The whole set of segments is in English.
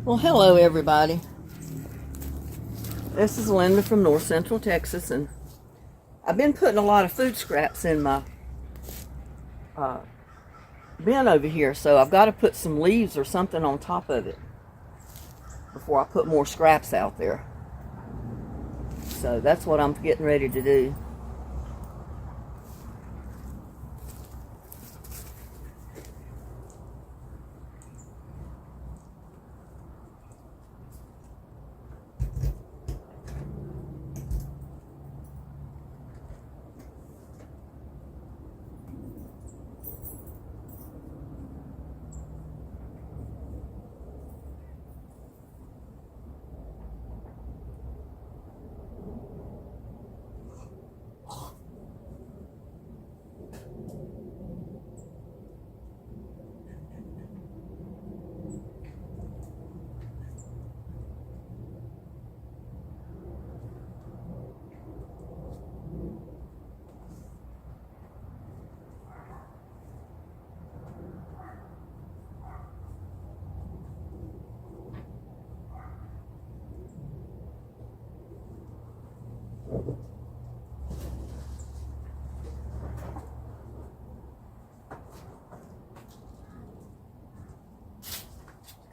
Well, hello everybody. This is Linda from North Central Texas, and I've been putting a lot of food scraps in my bin over here, so I've got to put some leaves or something on top of it before I put more scraps out there. So that's what I'm getting ready to do.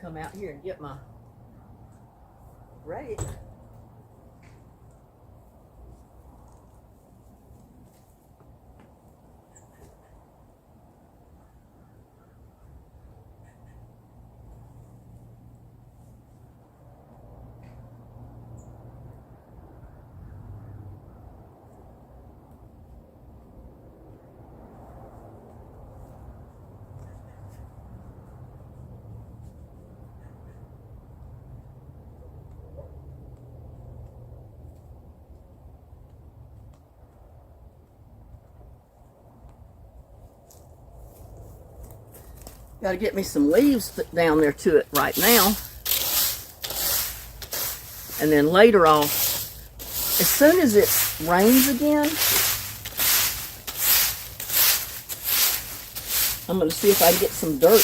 Come out here and get my rake. Got to get me some leaves put down there to it right now. And then later on, as soon as it rains again, I'm going to see if I can get some dirt.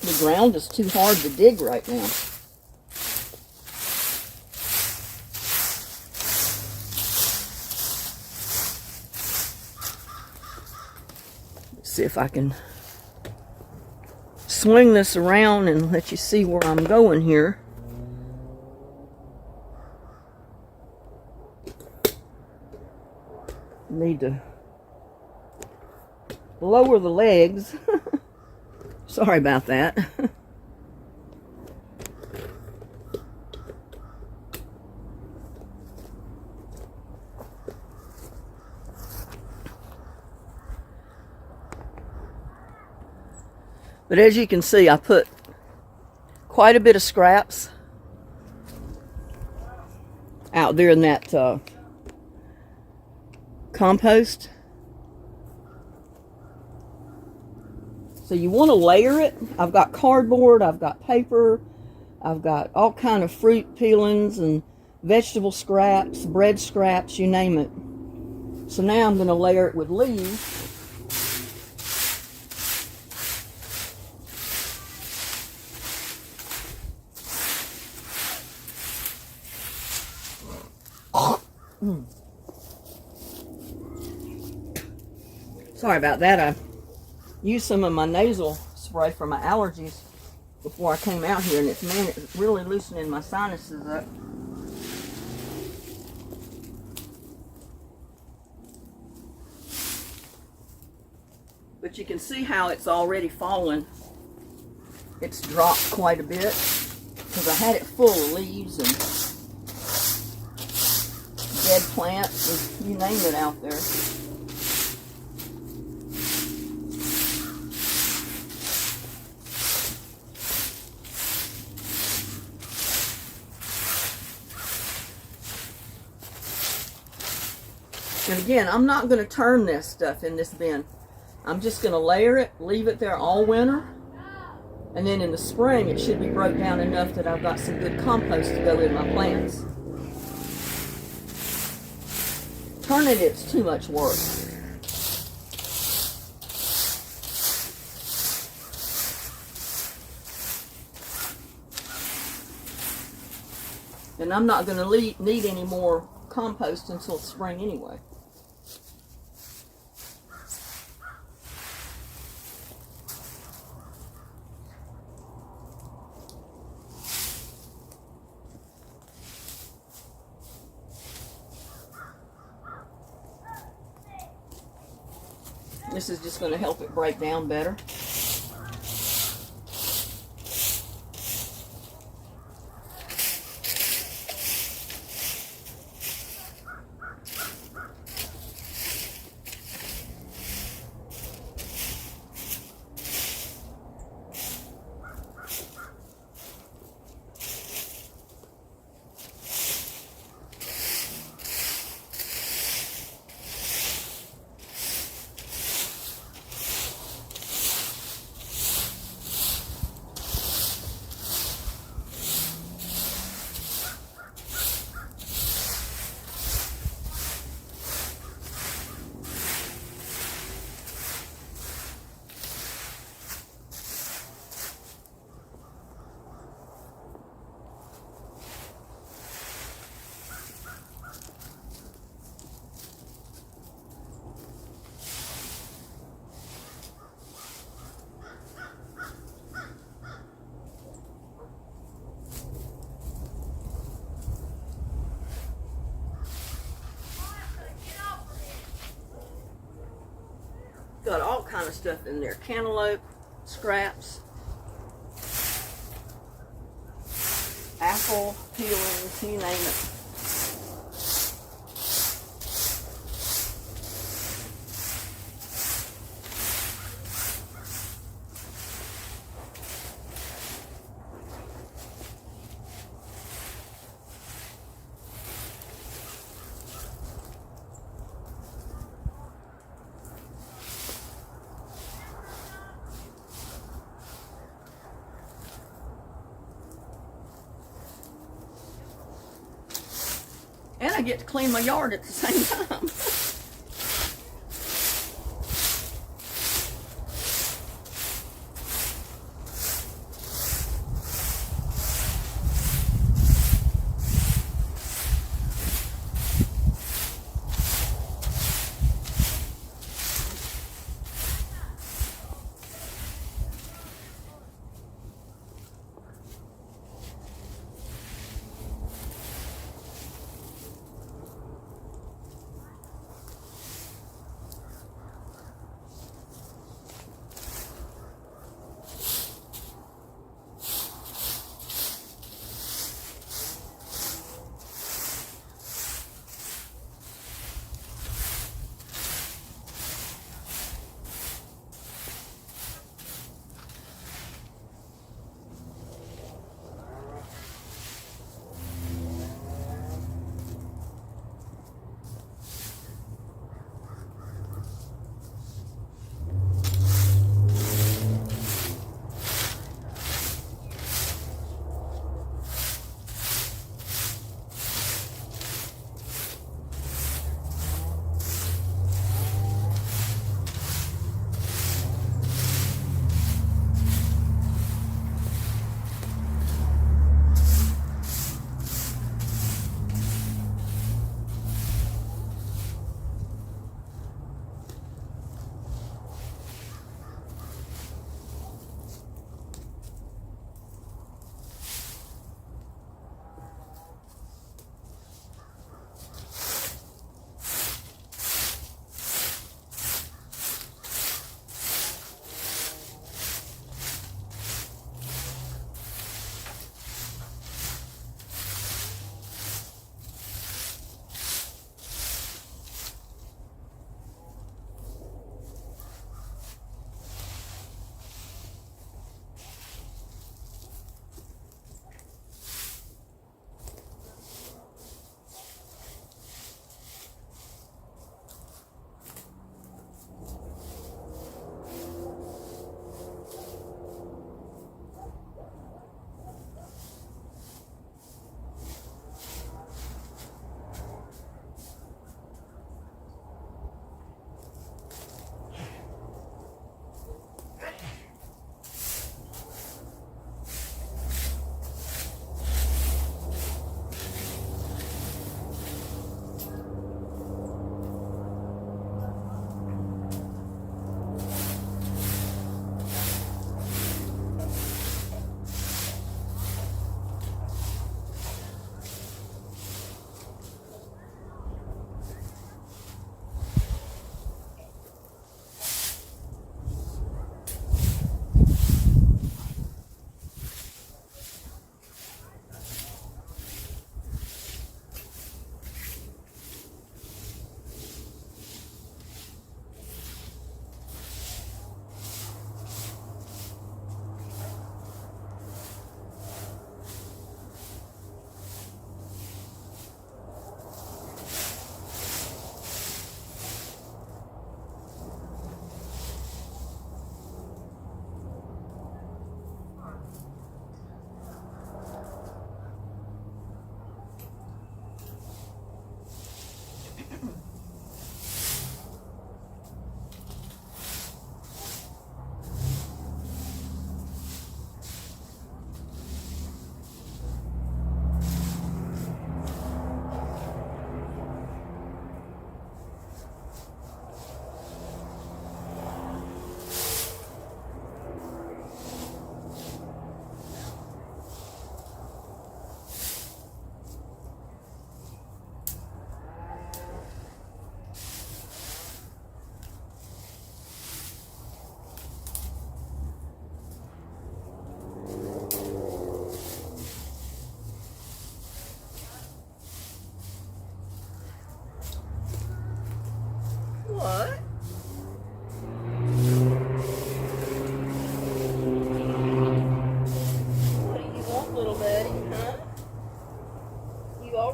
The ground is too hard to dig right now. See if I can swing this around and let you see where I'm going here. Need to lower the legs. Sorry about that. But as you can see, I put quite a bit of scraps out there in that compost. So you want to layer it. I've got cardboard, I've got paper, I've got all kind of fruit peelings and vegetable scraps, bread scraps, you name it. So now I'm going to layer it with leaves. Sorry about that. I used some of my nasal spray for my allergies before I came out here, and it's really loosening my sinuses up. But you can see how it's already fallen. It's dropped quite a bit because I had it full of leaves and dead plants and you name it out there. And again, I'm not going to turn this stuff in this bin. I'm just going to layer it, leave it there all winter, and then in the spring it should be broke down enough that I've got some good compost to go in my plants. Turning it's too much work. And I'm not going to need any more compost until spring anyway. This is just going to help it break down better. Got all kind of stuff in there. Cantaloupe, scraps, apple peelings, you name it. And I get to clean my yard at the same time.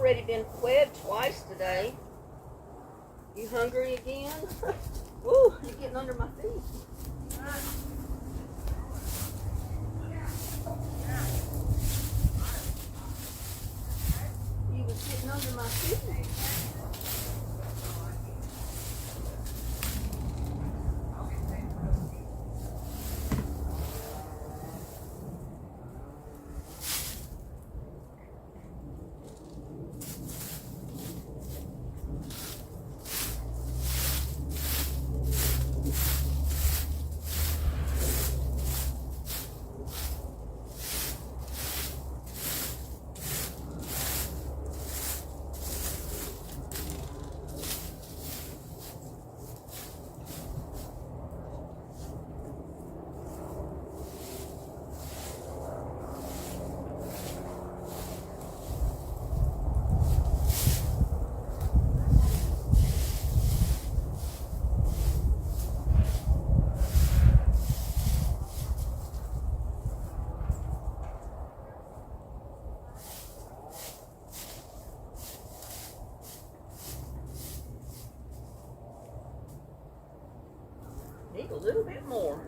already been fed twice today. You hungry again? Woo, you're getting under my feet. You was getting under my feet. Need a little bit more.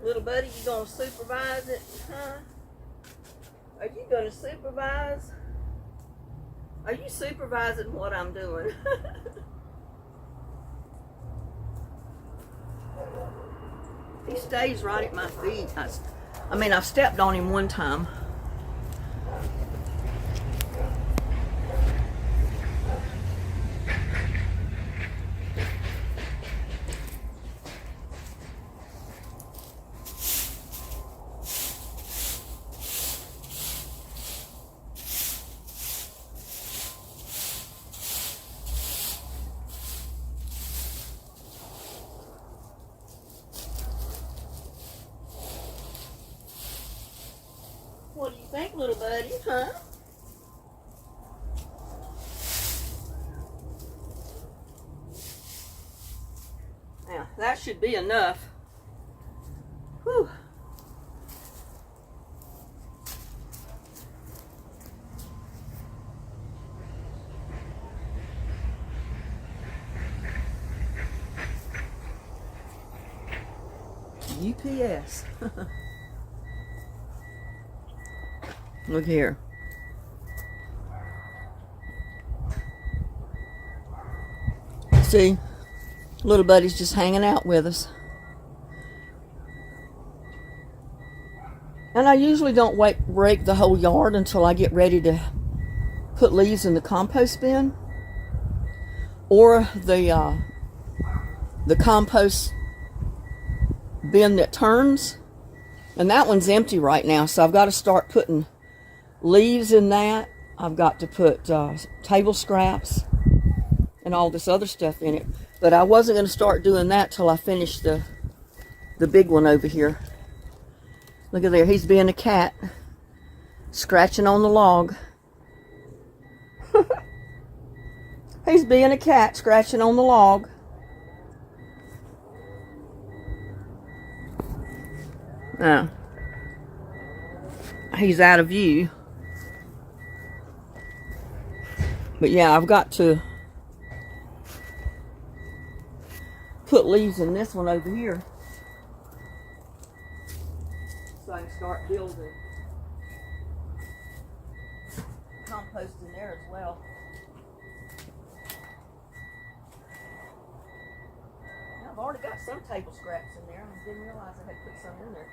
Little buddy, you gonna supervise it, huh? Are you gonna supervise? Are you supervising what I'm doing? He stays right at my feet. I mean, I've stepped on him one time. What do you think, little buddy, huh? Now, that should be enough. Whew. UPS. Look here. See, little buddy's just hanging out with us. And I usually don't rake the whole yard until I get ready to put leaves in the compost bin or the compost bin that turns. And that one's empty right now, so I've got to start putting leaves in that. I've got to put table scraps and all this other stuff in it. But I wasn't going to start doing that till I finished the big one over here. Look at there, he's being a cat, scratching on the log. He's being a cat, scratching on the log. Now, he's out of view. But yeah, I've got to put leaves in this one over here so I can start building compost in there as well. Now, I've already got some table scraps in there. I didn't realize I had put some in there.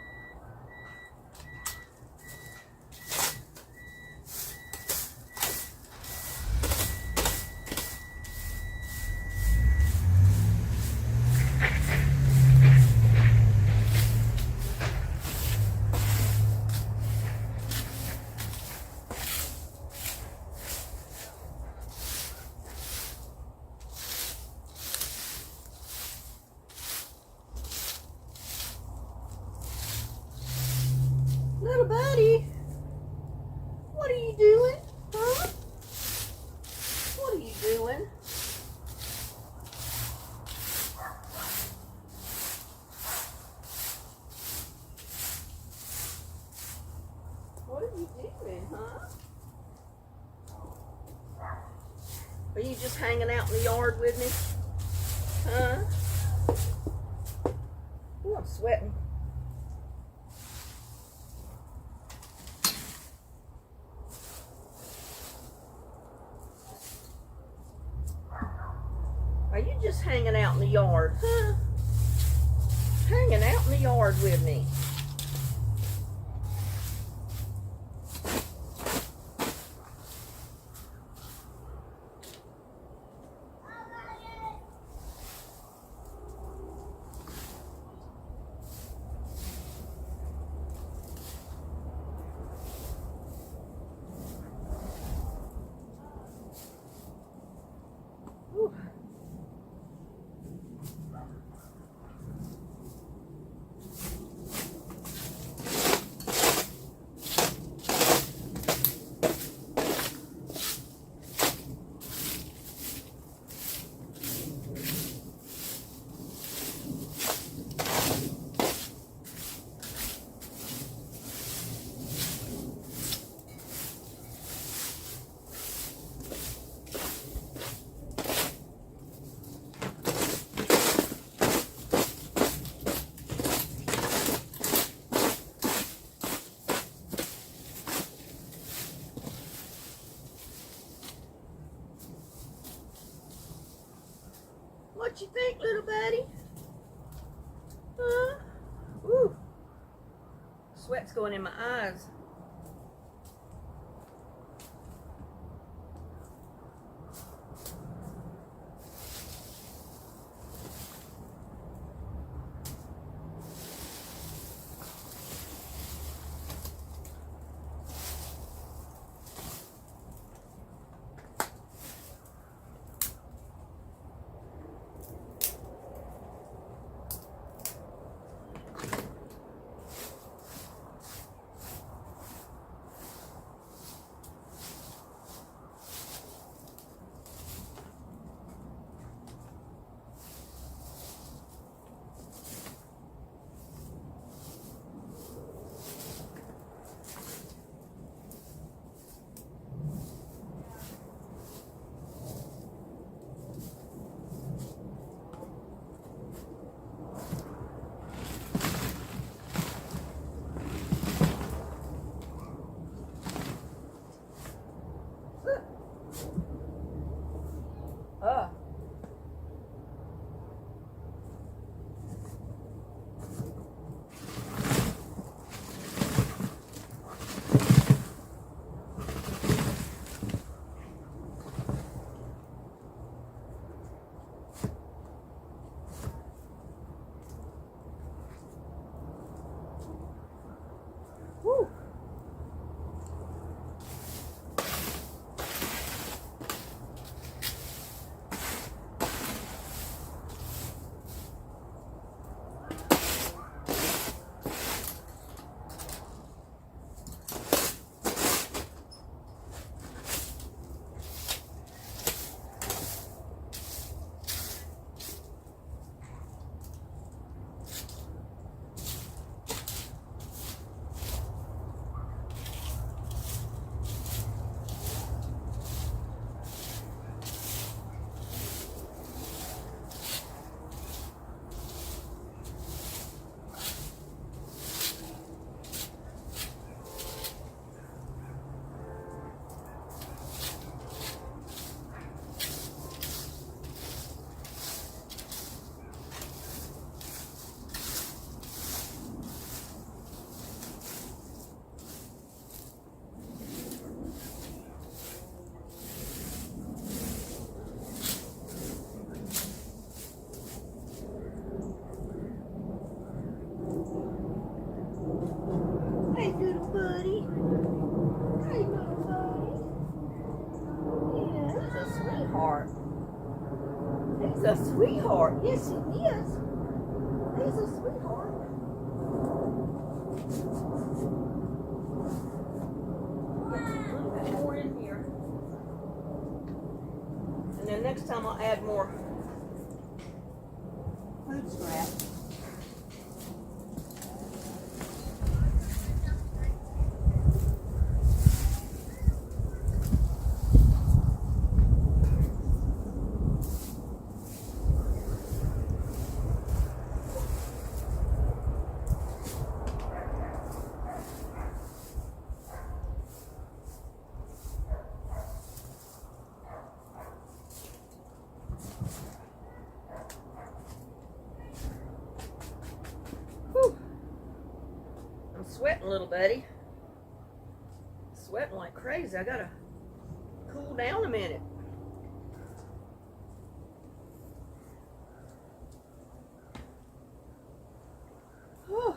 you doing, huh? Are you just hanging out in the yard with me? Huh? Ooh, I'm sweating. Are you just hanging out in the yard, huh? Hanging out in the yard with me. Whew. What you think, little buddy? Huh? Ooh. Sweat's going in my eyes. Woo. Hey, little buddy. Hey, little buddy. Yeah, he's a sweetheart. He's a sweetheart. Yes, he is. He's a sweetheart. Get a little bit more in here. And then next time I'll add more food scraps. sweating, little buddy. Sweating like crazy. I gotta cool down a minute. Whew.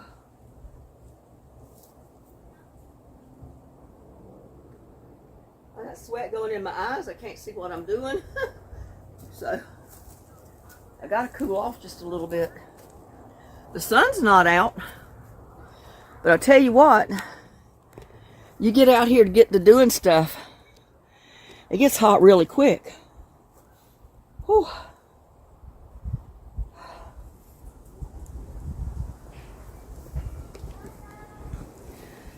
I got sweat going in my eyes. I can't see what I'm doing. So I gotta cool off just a little bit. The sun's not out, but I tell you what, you get out here to get to doing stuff, it gets hot really quick. Whew.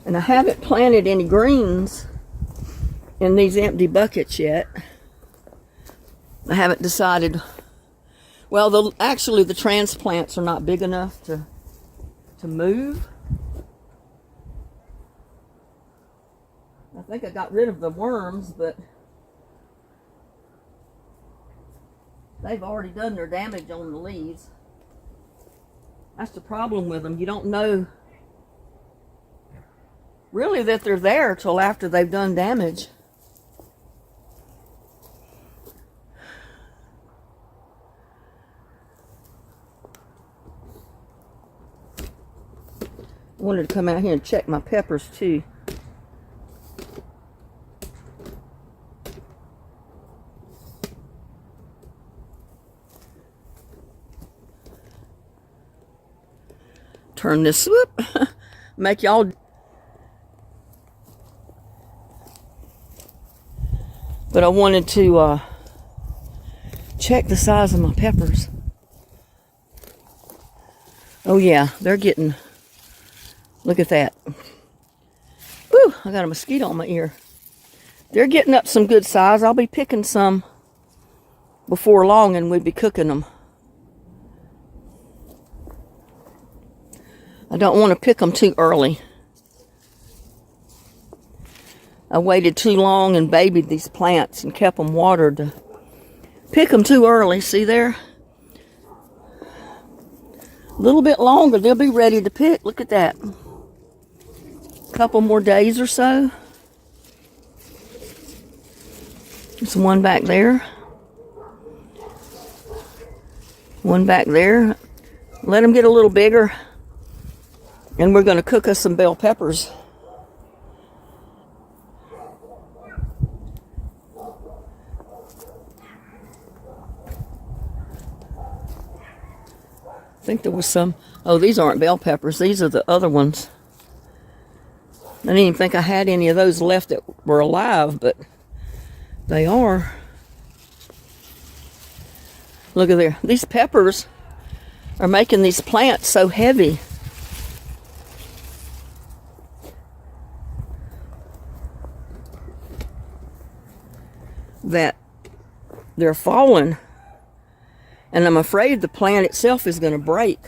And I haven't planted any greens in these empty buckets yet. I haven't decided. Well, actually the transplants are not big enough to move. I think I got rid of the worms, but they've already done their damage on the leaves. That's the problem with them. You don't know really that they're there till after they've done damage. I wanted to come out here and check my peppers too. Turn this, whoop, make y'all. But I wanted to check the size of my peppers. Oh yeah, they're getting, look at that. Whew, I got a mosquito on my ear. They're getting up some good size. I'll be picking some before long and we'll be cooking them. I don't want to pick them too early. I waited too long and babied these plants and kept them watered to pick them too early. See there? A little bit longer, they'll be ready to pick. Look at that. A couple more days or so. There's one back there. One back there. Let them get a little bigger. And we're going to cook us some bell peppers. I think there was some. Oh, these aren't bell peppers. These are the other ones. I didn't even think I had any of those left that were alive, but they are. Look at there. These peppers are making these plants so heavy. That they're falling, and I'm afraid the plant itself is going to break.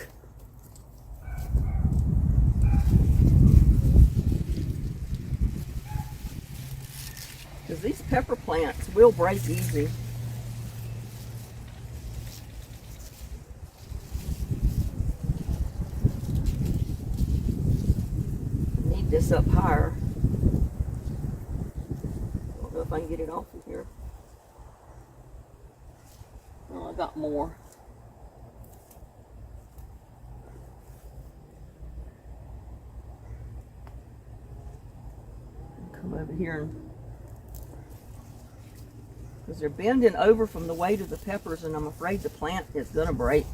Because these pepper plants will break easy. I need this up higher. I don't know if I can get it off of here. Oh, I got more. Come over here and, because they're bending over from the weight of the peppers, and I'm afraid the plant is going to break.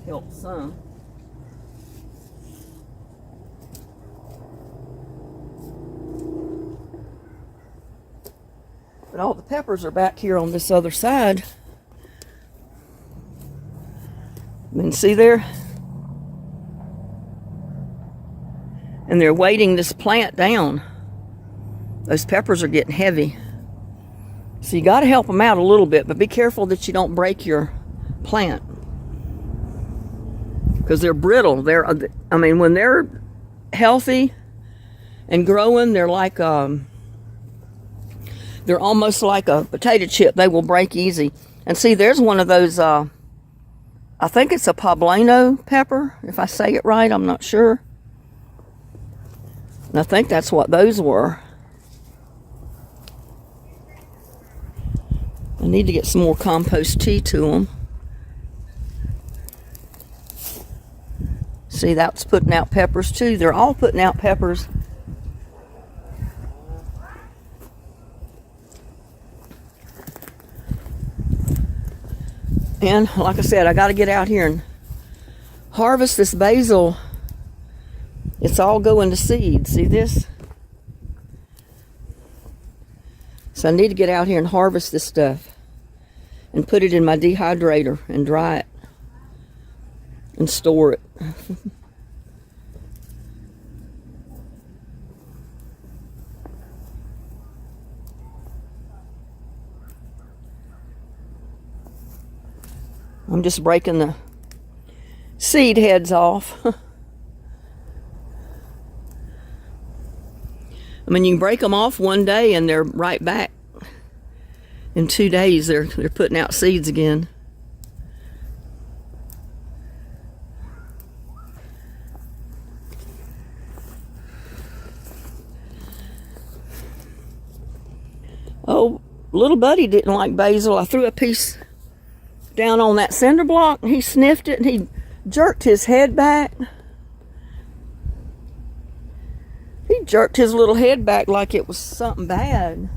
Help some. But all the peppers are back here on this other side. And see there? And they're weighting this plant down. Those peppers are getting heavy. So you got to help them out a little bit, but be careful that you don't break your plant. Because they're brittle. I mean, when they're healthy and growing, they're like, they're almost like a potato chip. They will break easy. And see, there's one of those, I think it's a poblano pepper, if I say it right, I'm not sure. And I think that's what those were. I need to get some more compost tea to them. See, that's putting out peppers too. They're all putting out peppers. And like I said, I got to get out here and harvest this basil. It's all going to seed. See this? So I need to get out here and harvest this stuff and put it in my dehydrator and dry it and store it. I'm just breaking the seed heads off. I mean, you can break them off one day and they're right back. In 2 days, they're putting out seeds again. Oh, little buddy didn't like basil. I threw a piece down on that cinder block and he sniffed it and he jerked his head back. He jerked his little head back like it was something bad.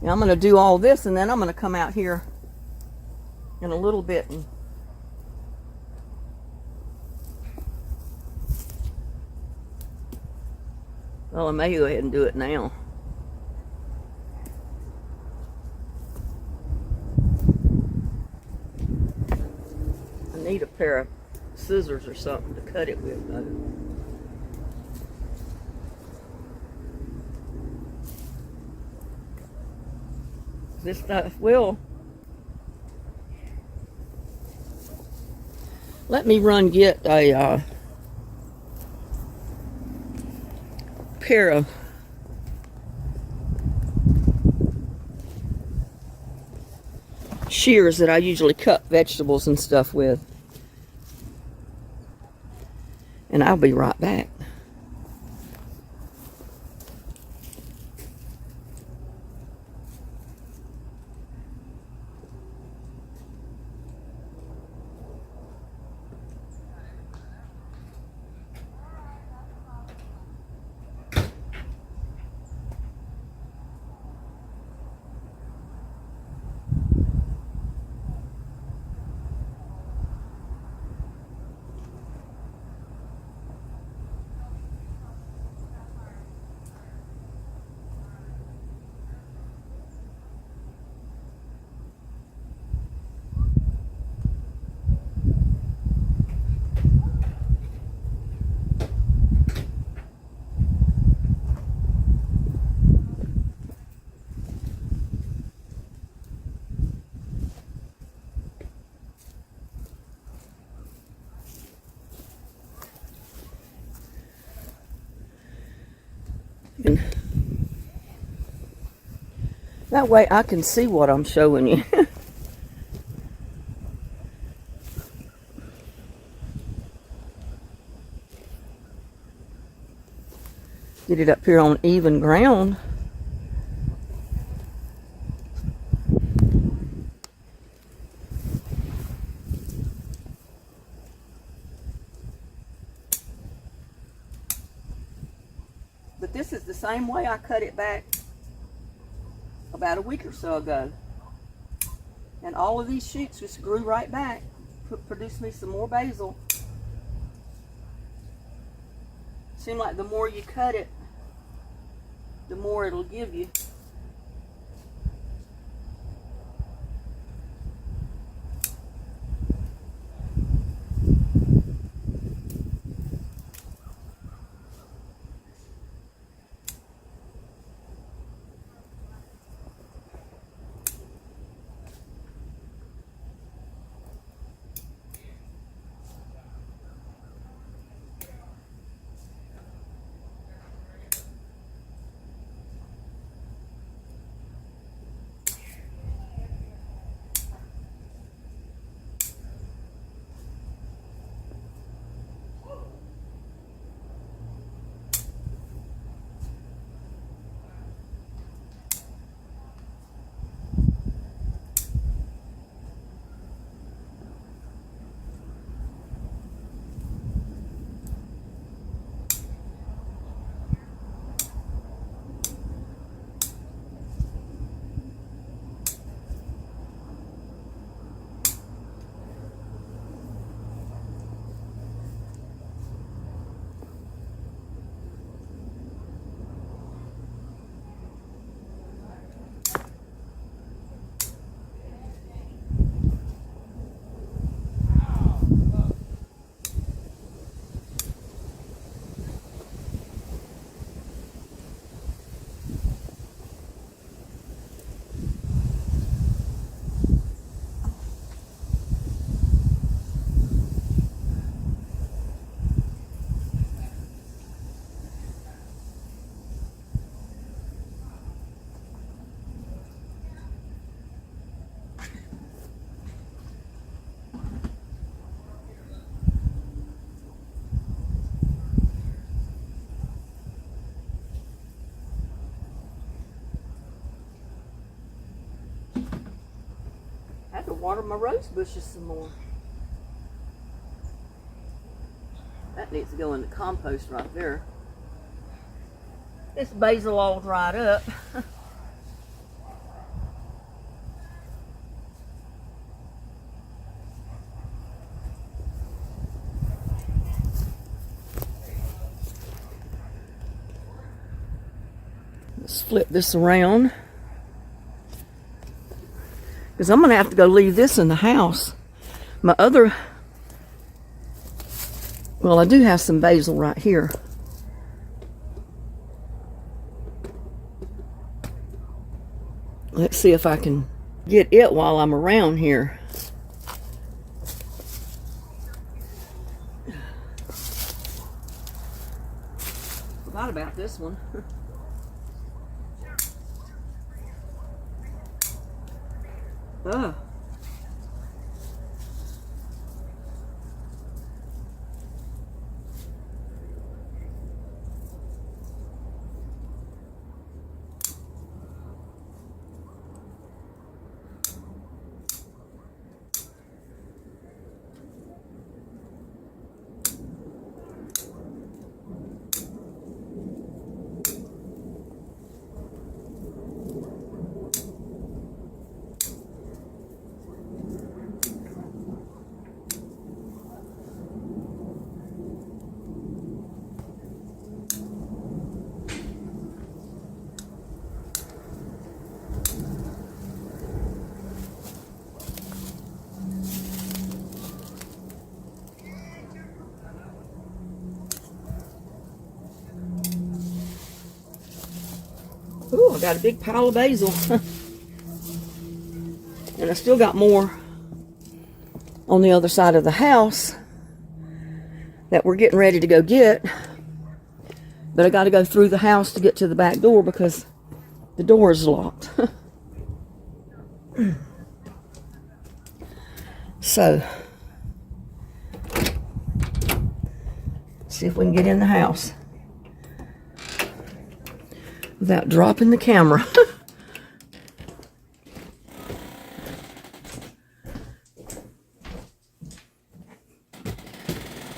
Now I'm going to do all this and then I'm going to come out here in a little bit and well, I may go ahead and do it now. I need a pair of scissors or something to cut it with, though. This stuff will. Let me run get a pair of shears that I usually cut vegetables and stuff with. And I'll be right back. And that way I can see what I'm showing you. Get it up here on even ground. But this is the same way I cut it back about a week or so ago. And all of these shoots just grew right back. Produced me some more basil. Seems like the more you cut it, the more it'll give you. water my rose bushes some more. That needs to go in the compost right there. This basil all dried up. Let's flip this around, because I'm going to have to go leave this in the house. My other, well, I do have some basil right here. Let's see if I can get it while I'm around here. Forgot about this one. Ugh. Ooh, I got a big pile of basil. And I still got more on the other side of the house that we're getting ready to go get. But I got to go through the house to get to the back door because the door is locked. So, see if we can get in the house without dropping the camera.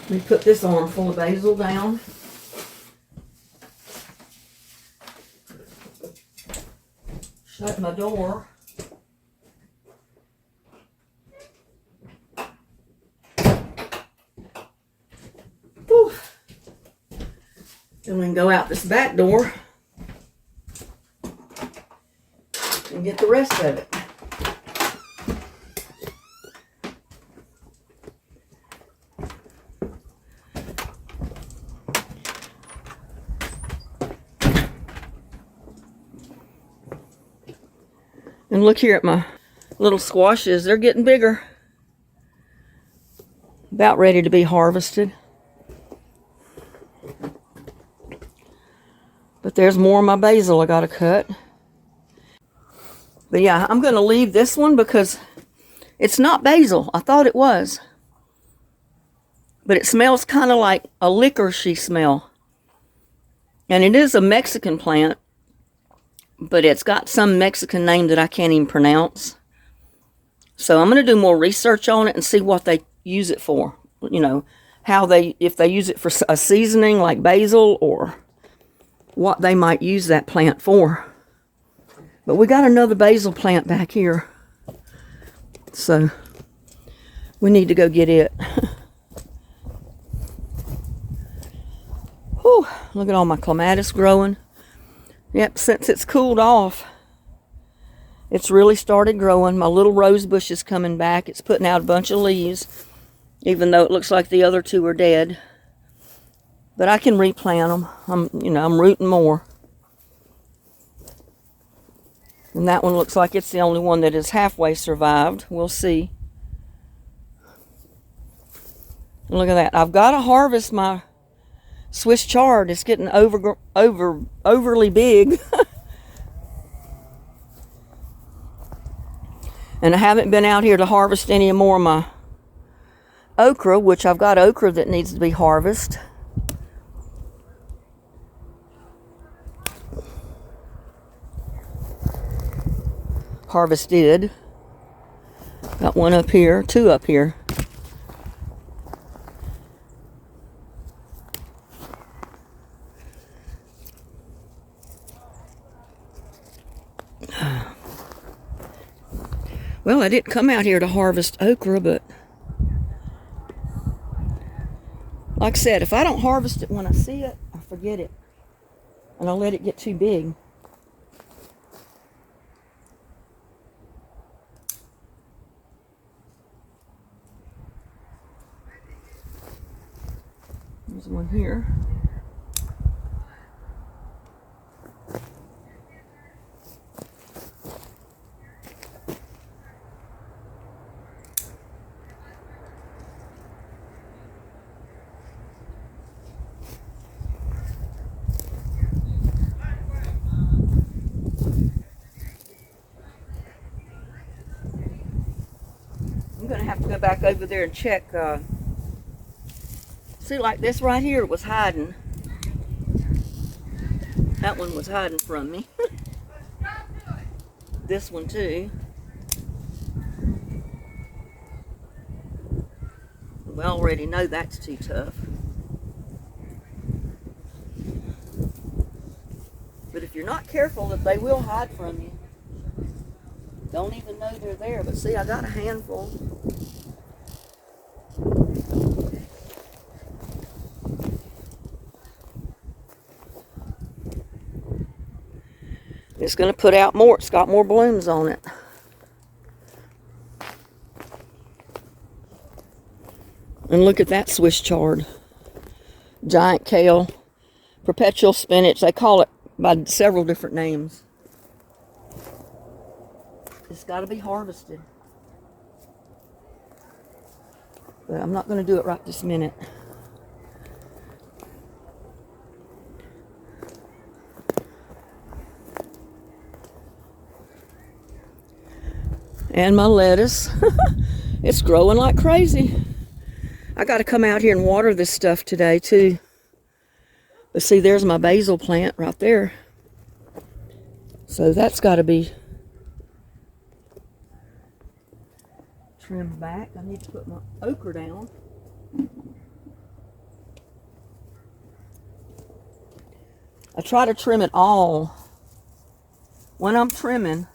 Let me put this armful of basil down. Shut my door. Whew. Then we can go out this back door and get the rest of it. And look here at my little squashes. They're getting bigger. About ready to be harvested. But there's more of my basil I gotta cut. But yeah, I'm gonna leave this one because it's not basil. I thought it was. But it smells kind of like a licorice smell. And it is a Mexican plant. But it's got some Mexican name that I can't even pronounce. So I'm going to do more research on it and see what they use it for. You know, if they use it for a seasoning like basil, or what they might use that plant for. But we got another basil plant back here. So we need to go get it. Whew, look at all my clematis growing. Yep, since it's cooled off, it's really started growing. My little rose bush is coming back. It's putting out a bunch of leaves, even though it looks like the other two are dead. But I can replant them. I'm rooting more. And that one looks like it's the only one that has halfway survived. We'll see. Look at that. I've got to harvest my Swiss chard. It's getting overly big. And I haven't been out here to harvest any more of my okra, which I've got okra that needs to be harvested. Got one up here, two up here. Well, I didn't come out here to harvest okra, but like I said, if I don't harvest it when I see it, I forget it. And I'll let it get too big. There's one here. I'm going to have to go back over there and check. See, like this right here was hiding. That one was hiding from me. This one too. We already know that's too tough. But if you're not careful, that they will hide from you. Don't even know they're there. But see, I got a handful. It's going to put out more. It's got more blooms on it. And look at that Swiss chard. Giant kale. Perpetual spinach. They call it by several different names. It's got to be harvested. But I'm not going to do it right this minute. And my lettuce. It's growing like crazy. I got to come out here and water this stuff today too. But see, there's my basil plant right there. So that's got to be trimmed back. I need to put my okra down. I try to trim it all when I'm trimming.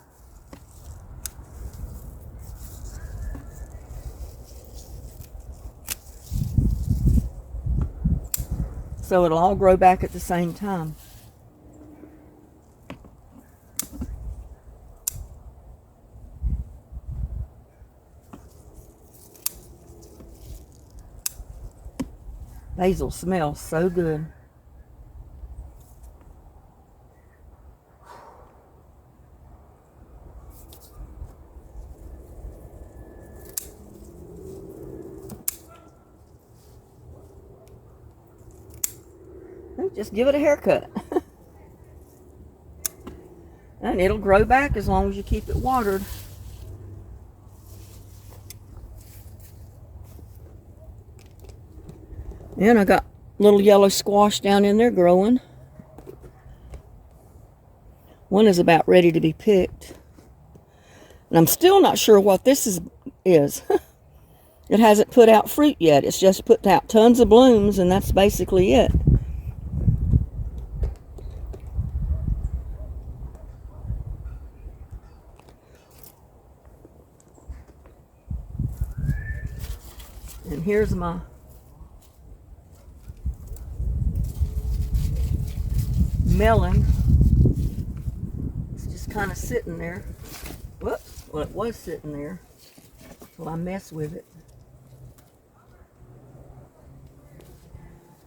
So it'll all grow back at the same time. Basil smells so good. Just give it a haircut. And it'll grow back as long as you keep it watered. And I got little yellow squash down in there growing. One is about ready to be picked. And I'm still not sure what this is. It hasn't put out fruit yet. It's just put out tons of blooms, and that's basically it. And here's my melon. It's just kind of sitting there. Whoops. Well, it was sitting there. Well, I mess with it.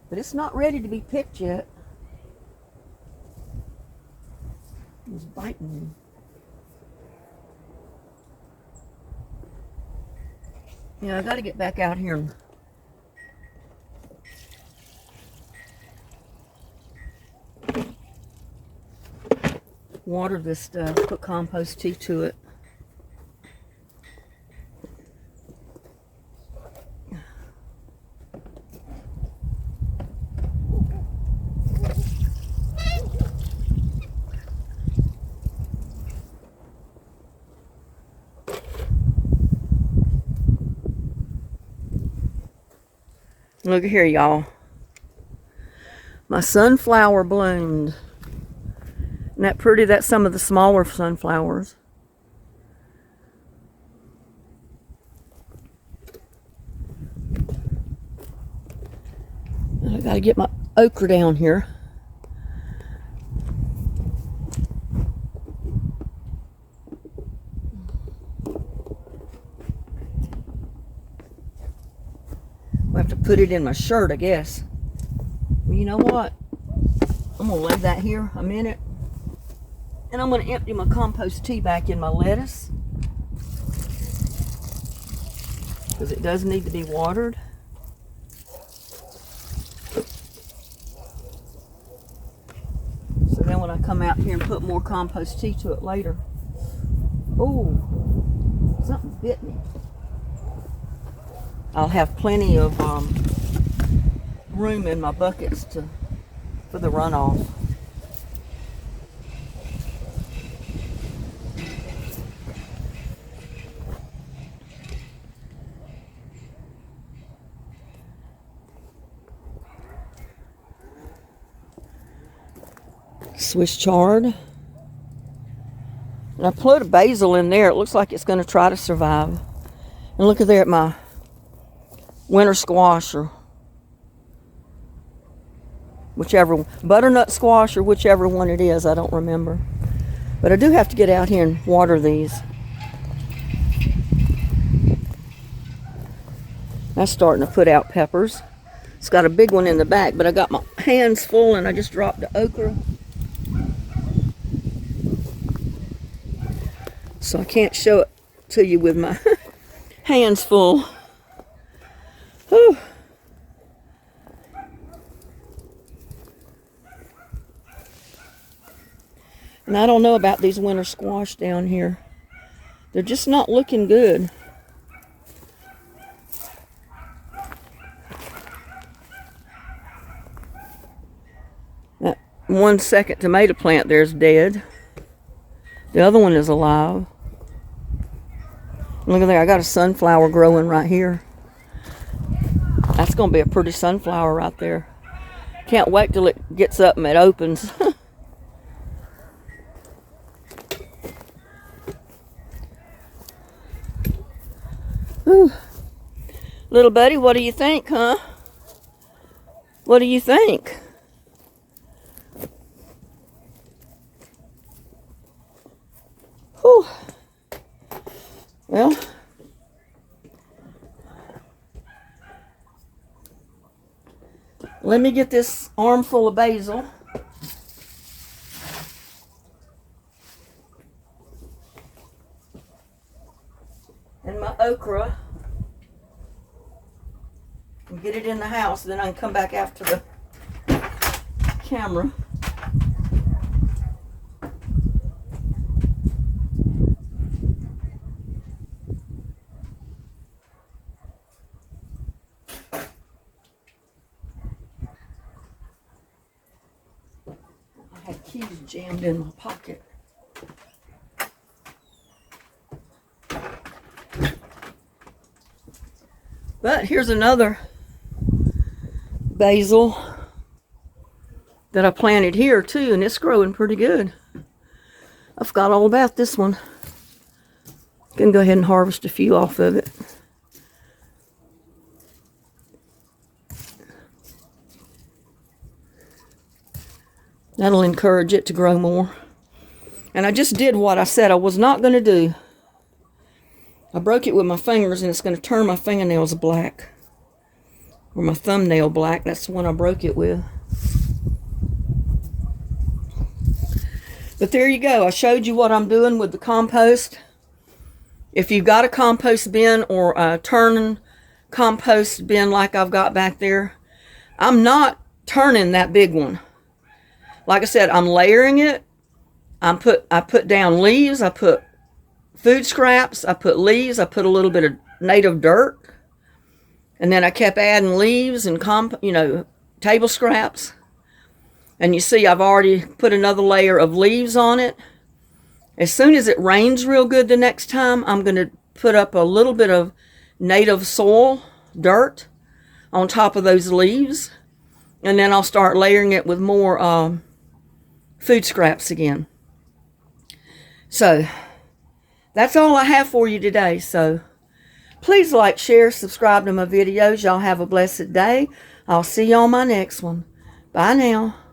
But it's not ready to be picked yet. It's biting me. Yeah, I got to get back out here and water this stuff, put compost tea to it. Look here, y'all. My sunflower bloomed. Isn't that pretty? That's some of the smaller sunflowers. I gotta get my okra down here. I have to put it in my shirt, I guess. Well, you know what? I'm gonna leave that here a minute, and I'm gonna empty my compost tea back in my lettuce, because it does need to be watered. So then when I come out here and put more compost tea to it later. Oh, something bit me. I'll have plenty of room in my buckets for the runoff. Swiss chard. And I put a basil in there. It looks like it's going to try to survive. And look at there at my winter squash, or whichever, butternut squash, or whichever one it is, I don't remember. But I do have to get out here and water these. That's starting to put out peppers. It's got a big one in the back, but I got my hands full and I just dropped the okra. So I can't show it to you with my hands full. Whew. And I don't know about these winter squash down here. They're just not looking good. That 1 second tomato plant there's dead. The other one is alive. Look at there, I got a sunflower growing right here. That's going to be a pretty sunflower right there. Can't wait till it gets up and it opens. Whew. Little buddy, what do you think, huh? What do you think? Whew. Well, let me get this armful of basil. And my okra. And get it in the house, then I can come back after the camera. I had keys jammed in my pocket. But here's another basil that I planted here too, and it's growing pretty good. I forgot all about this one. Gonna go ahead and harvest a few off of it. That'll encourage it to grow more. And I just did what I said I was not going to do. I broke it with my fingers, and it's going to turn my fingernails black. Or my thumbnail black. That's the one I broke it with. But there you go. I showed you what I'm doing with the compost. If you've got a compost bin or a turning compost bin like I've got back there, I'm not turning that big one. Like I said, I'm layering it. I put down leaves. I put food scraps. I put leaves. I put a little bit of native dirt. And then I kept adding leaves and table scraps. And you see I've already put another layer of leaves on it. As soon as it rains real good the next time, I'm going to put up a little bit of native soil, dirt, on top of those leaves. And then I'll start layering it with more food scraps again. So that's all I have for you today. So please like, share, subscribe to my videos. Y'all have a blessed day. I'll see you on my next one. Bye now.